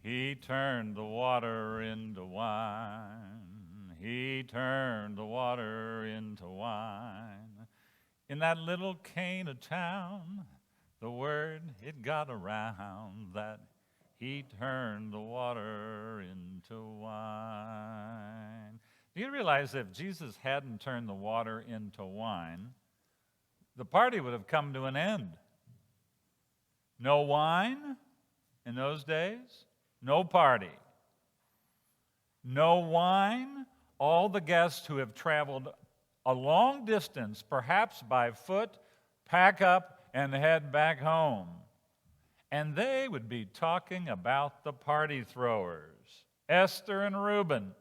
He turned the water into wine. He turned the water into wine. In that little Cana town, the word, it got around that he turned the water into wine. Do you realize if Jesus hadn't turned the water into wine, the party would have come to an end? No wine in those days, no party. No wine, all the guests who have traveled a long distance, perhaps by foot, pack up and head back home. And they would be talking about the party throwers, Esther and Reuben.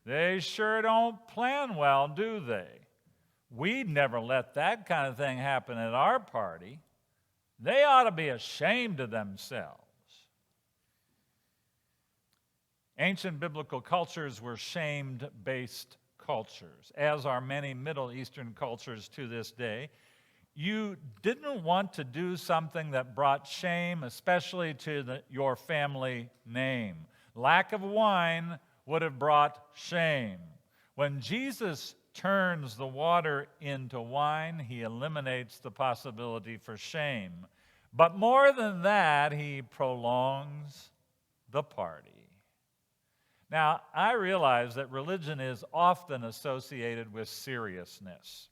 They sure don't plan well, do they? We'd never let that kind of thing happen at our party. They ought to be ashamed of themselves. Ancient biblical cultures were shame-based cultures, as are many Middle Eastern cultures to this day. You didn't want to do something that brought shame, especially to your family name. Lack of wine would have brought shame. When Jesus turns the water into wine, he eliminates the possibility for shame. But more than that, he prolongs the party. Now, I realize that religion is often associated with seriousness.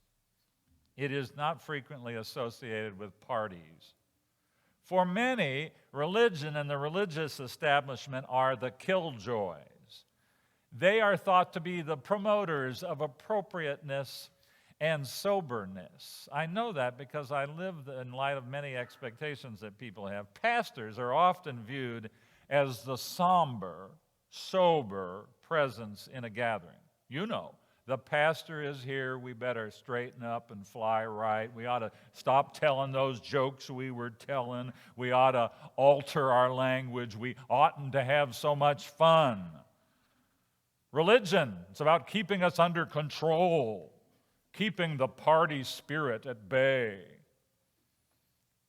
It is not frequently associated with parties. For many, religion and the religious establishment are the killjoys. They are thought to be the promoters of appropriateness and soberness. I know that because I live in light of many expectations that people have. Pastors are often viewed as the somber, sober presence in a gathering. You know, the pastor is here, we better straighten up and fly right. We ought to stop telling those jokes we were telling. We ought to alter our language. We oughtn't to have so much fun. Religion, it's about keeping us under control, keeping the party spirit at bay.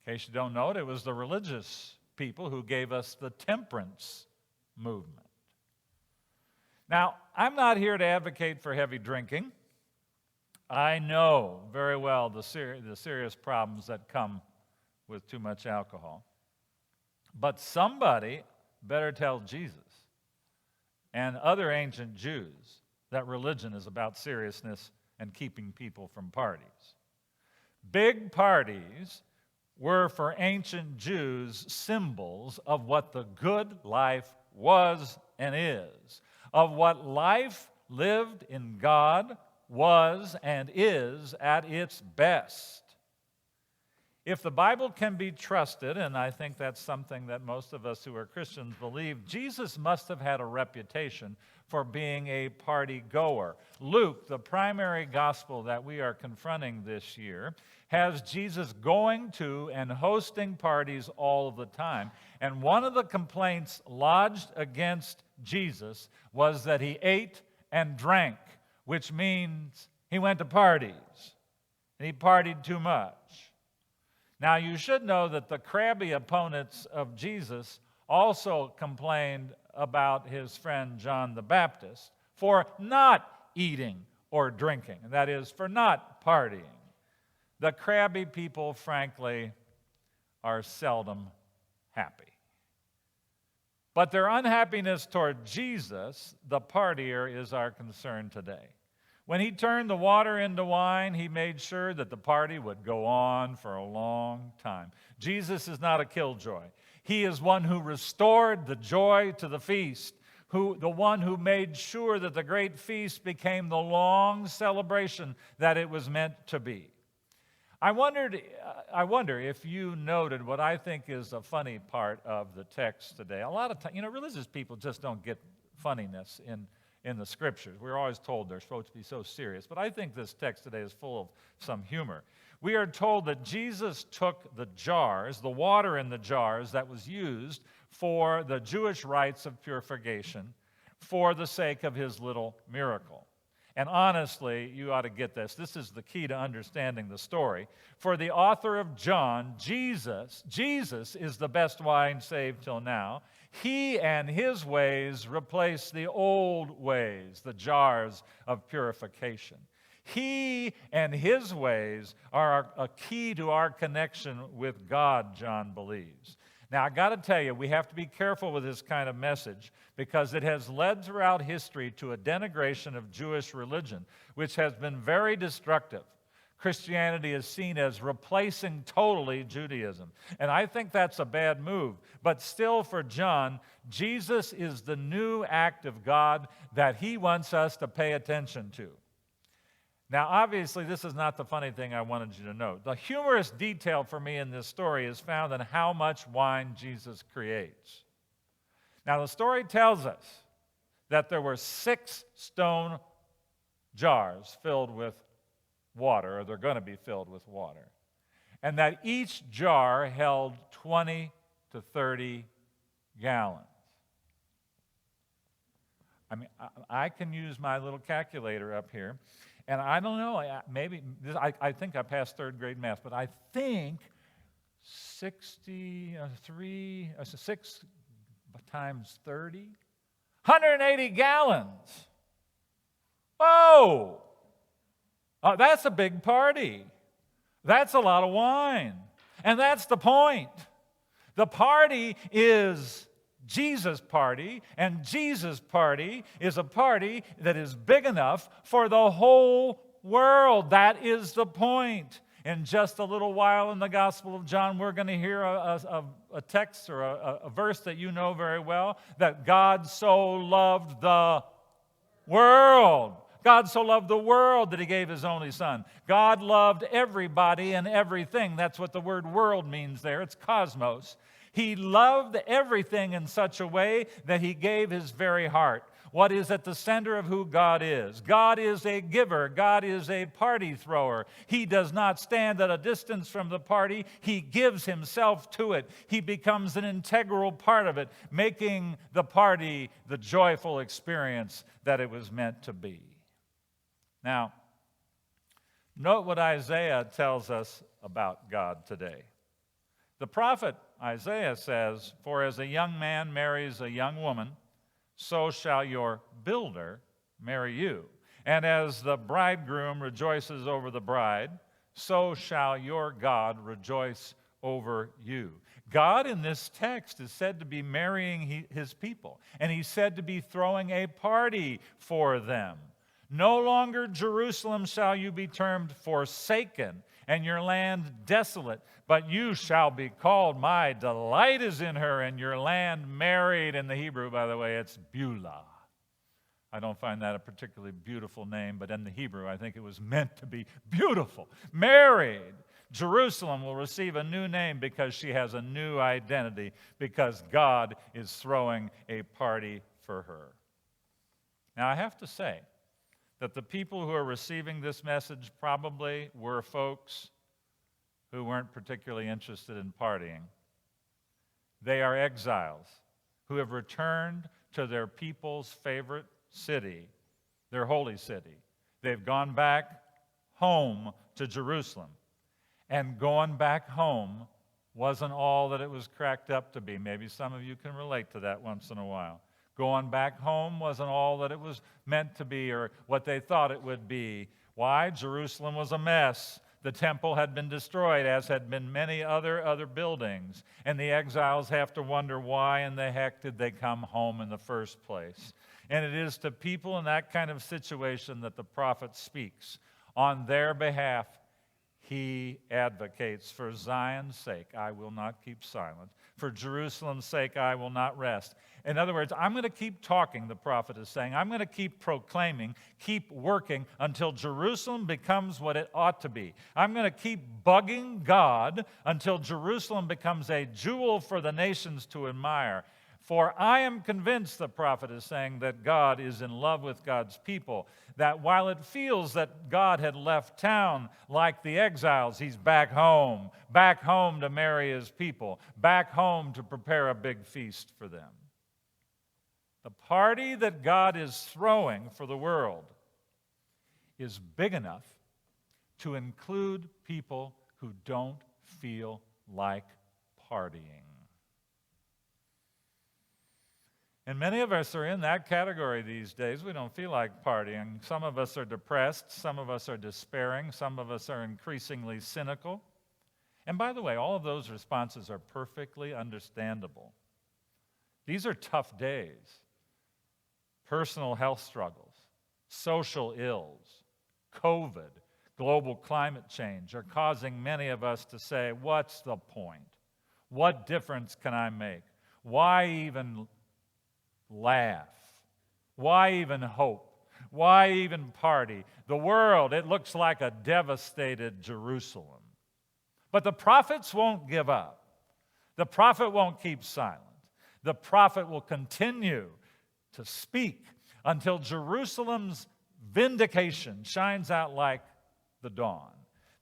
In case you don't know it was the religious people who gave us the temperance movement. Now, I'm not here to advocate for heavy drinking. I know very well the serious problems that come with too much alcohol. But somebody better tell Jesus and other ancient Jews that religion is about seriousness and keeping people from parties. Big parties were for ancient Jews symbols of what the good life was and is, of what life lived in God was and is at its best. If the Bible can be trusted, and I think that's something that most of us who are Christians believe, Jesus must have had a reputation for being a party goer. Luke, the primary gospel that we are confronting this year, has Jesus going to and hosting parties all the time. And one of the complaints lodged against Jesus was that he ate and drank, which means he went to parties and he partied too much. Now, you should know that the crabby opponents of Jesus also complained about his friend John the Baptist for not eating or drinking, and that is, for not partying. The crabby people, frankly, are seldom happy. But their unhappiness toward Jesus, the partier, is our concern today. When he turned the water into wine, he made sure that the party would go on for a long time. Jesus is not a killjoy. He is one who restored the joy to the feast, the one who made sure that the great feast became the long celebration that it was meant to be. I wonder if you noted what I think is a funny part of the text today. A lot of times, religious people just don't get funniness in the Scriptures. We're always told they're supposed to be so serious. But I think this text today is full of some humor. We are told that Jesus took the jars, the water in the jars that was used for the Jewish rites of purification for the sake of his little miracle. And honestly, you ought to get this. This is the key to understanding the story. For the author of John, Jesus is the best wine saved till now. He and his ways replace the old ways, the jars of purification. He and his ways are a key to our connection with God, John believes. Now, I got to tell you, we have to be careful with this kind of message because it has led throughout history to a denigration of Jewish religion, which has been very destructive. Christianity is seen as replacing totally Judaism. And I think that's a bad move. But still, for John, Jesus is the new act of God that he wants us to pay attention to. Now, obviously, this is not the funny thing I wanted you to know. The humorous detail for me in this story is found in how much wine Jesus creates. Now, the story tells us that there were 6 stone jars filled with water, or they're going to be filled with water, and that each jar held 20 to 30 gallons. I mean, I can use my little calculator up here. And I don't know, I think I passed 3rd grade math, but I think 6 times 30, 180 gallons. Whoa! That's a big party. That's a lot of wine. And that's the point. The party is Jesus' party, and Jesus' party is a party that is big enough for the whole world. That is the point. In just a little while in the Gospel of John, we're going to hear a text or a verse that you know very well, that God so loved the world. God so loved the world that he gave his only son. God loved everybody and everything. That's what the word world means there. It's cosmos. He loved everything in such a way that he gave his very heart. What is at the center of who God is? God is a giver. God is a party thrower. He does not stand at a distance from the party. He gives himself to it. He becomes an integral part of it, making the party the joyful experience that it was meant to be. Now, note what Isaiah tells us about God today. The prophet Isaiah says, "For as a young man marries a young woman, so shall your builder marry you. And as the bridegroom rejoices over the bride, so shall your God rejoice over you." God in this text is said to be marrying his people, and he's said to be throwing a party for them. No longer Jerusalem shall you be termed forsaken, and your land desolate, but you shall be called, my delight is in her, and your land married. In the Hebrew, by the way, it's Beulah. I don't find that a particularly beautiful name, but in the Hebrew, I think it was meant to be beautiful. Married. Jerusalem will receive a new name because she has a new identity, because God is throwing a party for her. Now, I have to say that the people who are receiving this message probably were folks who weren't particularly interested in partying. They are exiles who have returned to their people's favorite city, their holy city. They've gone back home to Jerusalem. And going back home wasn't all that it was cracked up to be. Maybe some of you can relate to that once in a while. Going back home wasn't all that it was meant to be or what they thought it would be. Why? Jerusalem was a mess. The temple had been destroyed, as had been many other buildings. And the exiles have to wonder, why in the heck did they come home in the first place? And it is to people in that kind of situation that the prophet speaks. On their behalf, he advocates, for Zion's sake, I will not keep silent. For Jerusalem's sake, I will not rest. In other words, I'm going to keep talking, the prophet is saying. I'm going to keep proclaiming, keep working until Jerusalem becomes what it ought to be. I'm going to keep bugging God until Jerusalem becomes a jewel for the nations to admire. For I am convinced, the prophet is saying, that God is in love with God's people, that while it feels that God had left town like the exiles, he's back home to marry his people, back home to prepare a big feast for them. The party that God is throwing for the world is big enough to include people who don't feel like partying. And many of us are in that category these days. We don't feel like partying. Some of us are depressed. Some of us are despairing. Some of us are increasingly cynical. And by the way, all of those responses are perfectly understandable. These are tough days. Personal health struggles, social ills, COVID, global climate change are causing many of us to say, what's the point? What difference can I make? Why even laugh? Why even hope? Why even party? The world, it looks like a devastated Jerusalem. But the prophets won't give up. The prophet won't keep silent. The prophet will continue to speak until Jerusalem's vindication shines out like the dawn.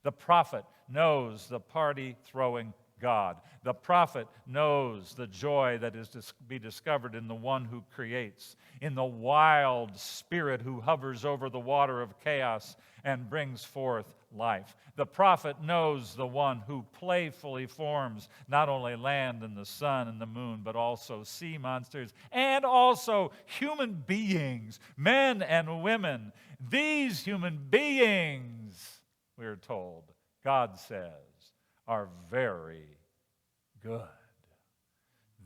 The prophet knows the party-throwing God. The prophet knows the joy that is to be discovered in the one who creates, in the wild spirit who hovers over the water of chaos and brings forth life. The prophet knows the one who playfully forms not only land and the sun and the moon, but also sea monsters and also human beings, men and women. These human beings, we are told, God says, are very good.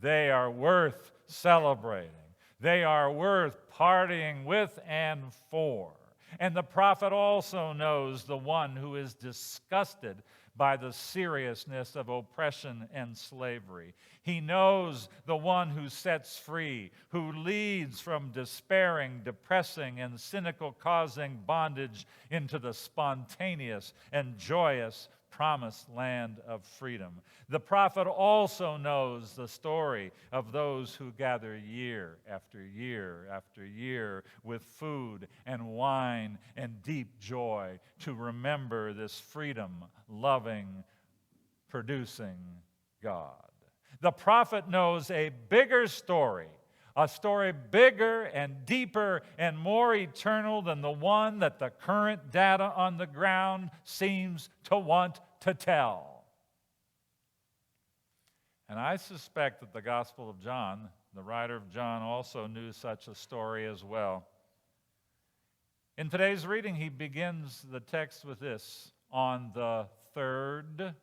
They are worth celebrating. They are worth partying with and for. And the prophet also knows the one who is disgusted by the seriousness of oppression and slavery. He knows the one who sets free, who leads from despairing, depressing, and cynical causing bondage into the spontaneous and joyous promised land of freedom. The prophet also knows the story of those who gather year after year after year with food and wine and deep joy to remember this freedom-loving, producing God. The prophet knows a bigger story, a story bigger and deeper and more eternal than the one that the current data on the ground seems to want to tell. And I suspect that the Gospel of John, the writer of John, also knew such a story as well. In today's reading, he begins the text with this: on the third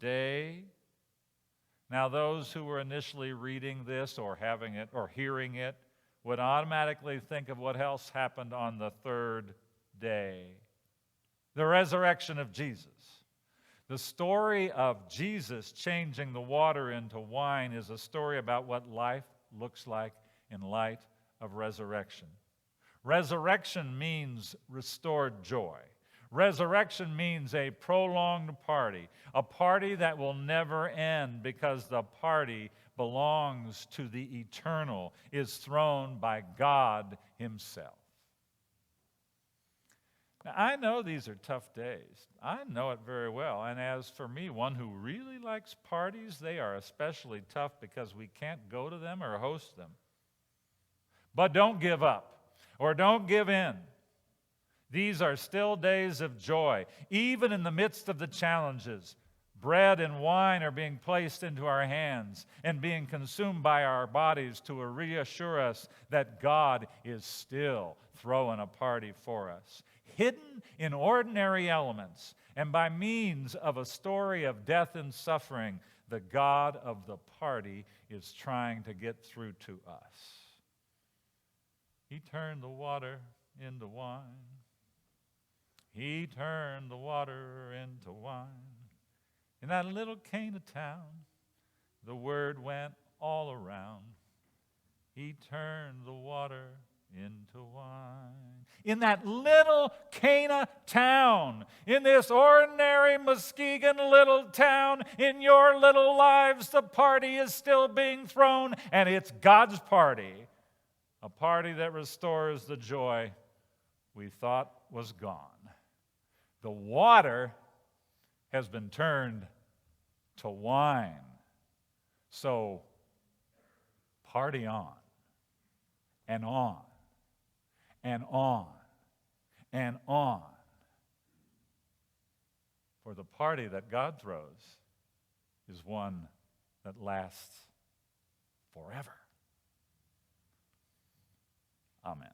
day. Now, those who were initially reading this or having it or hearing it would automatically think of what else happened on the third day: the resurrection of Jesus. The story of Jesus changing the water into wine is a story about what life looks like in light of resurrection. Resurrection means restored joy. Resurrection means a prolonged party, a party that will never end because the party belongs to the eternal, is thrown by God Himself. Now, I know these are tough days. I know it very well. And as for me, one who really likes parties, they are especially tough because we can't go to them or host them. But don't give up or don't give in. These are still days of joy. Even in the midst of the challenges, bread and wine are being placed into our hands and being consumed by our bodies to reassure us that God is still throwing a party for us. Hidden in ordinary elements and by means of a story of death and suffering, the God of the party is trying to get through to us. He turned the water into wine. He turned the water into wine. In that little Cana town, the word went all around. He turned the water into wine. In that little Cana town, in this ordinary Muskegon little town, in your little lives, the party is still being thrown, and it's God's party. A party that restores the joy we thought was gone. The water has been turned to wine. So party on and on and on and on. For the party that God throws is one that lasts forever. Amen.